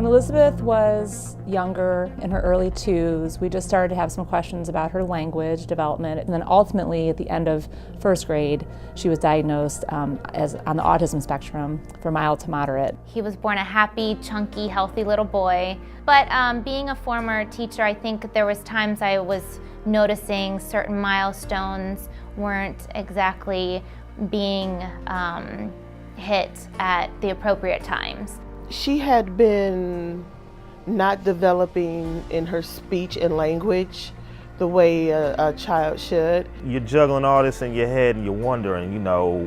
Elizabeth was younger, in her early 2s, we just started to have some questions about her language development, and then ultimately at the end of first grade, she was diagnosed as on the autism spectrum from mild to moderate. He was born a happy, chunky, healthy little boy, but being a former teacher, I think there was times I was noticing certain milestones weren't exactly being hit at the appropriate times. She had been not developing in her speech and language the way a child should. You're juggling all this in your head and you're wondering,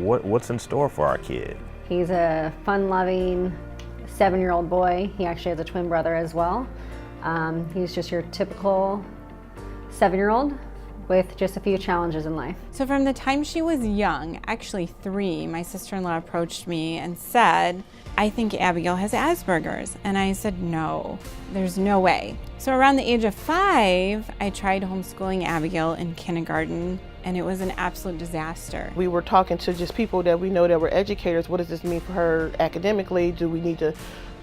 what's in store for our kid. He's a fun-loving 7-year-old boy. He actually has a twin brother as well. He's just your typical 7-year-old with just a few challenges in life. So from the time she was young, actually 3, my sister-in-law approached me and said, I think Abigail has Asperger's. And I said, no, there's no way. So around the age of 5, I tried homeschooling Abigail in kindergarten, and it was an absolute disaster. We were talking to just people that we know that were educators. What does this mean for her academically? Do we need to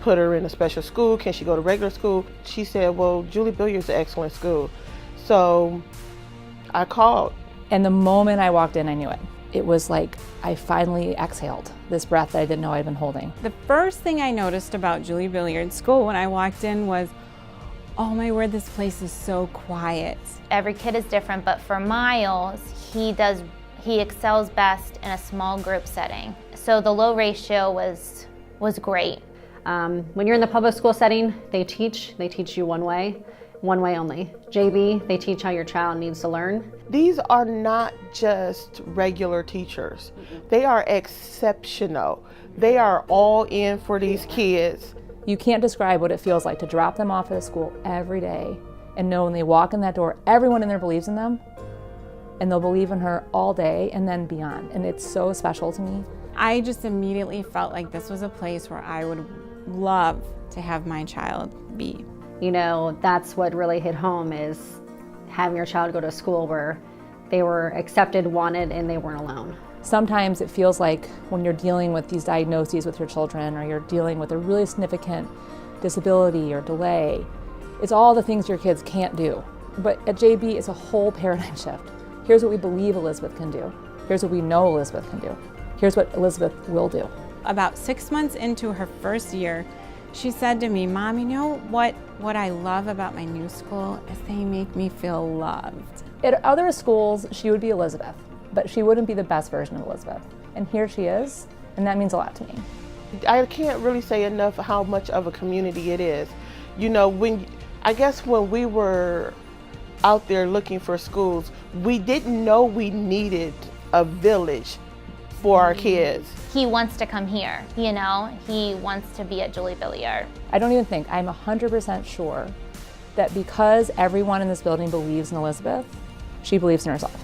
put her in a special school? Can she go to regular school? She said, well, Julie Billiart is an excellent school. So I called. And the moment I walked in, I knew it. It was like I finally exhaled this breath that I didn't know I'd been holding. The first thing I noticed about Julie Billiard School when I walked in was, oh my word, this place is so quiet. Every kid is different, but for Miles, he excels best in a small group setting. So the low ratio was great. When you're in the public school setting, they teach you one way only. JB, they teach how your child needs to learn. These are not just regular teachers. They are exceptional. They are all in for these kids. You can't describe what it feels like to drop them off at a school every day and know when they walk in that door, everyone in there believes in them, and they'll believe in her all day and then beyond. And it's so special to me. I just immediately felt like this was a place where I would love to have my child be. That's what really hit home, is having your child go to a school where they were accepted, wanted, and they weren't alone. Sometimes it feels like when you're dealing with these diagnoses with your children, or you're dealing with a really significant disability or delay, it's all the things your kids can't do. But at JB, it's a whole paradigm shift. Here's what we believe Elizabeth can do. Here's what we know Elizabeth can do. Here's what Elizabeth will do. About 6 months into her first year, she said to me, Mom, you know what I love about my new school is they make me feel loved. At other schools, she would be Elizabeth, but she wouldn't be the best version of Elizabeth. And here she is, and that means a lot to me. I can't really say enough how much of a community it is. I guess when we were out there looking for schools, we didn't know we needed a village for our kids. He wants to come here, he wants to be at Julie Billiart. I don't even think, I'm 100% sure that because everyone in this building believes in Elizabeth, she believes in herself.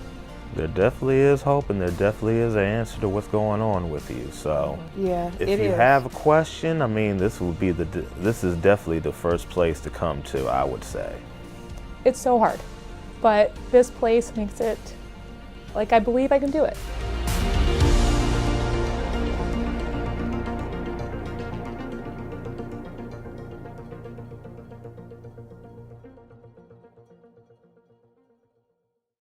There definitely is hope, and there definitely is an answer to what's going on with you. So yeah, if you have a question, this is definitely the first place to come to, I would say. It's so hard, but this place makes it like I believe I can do it.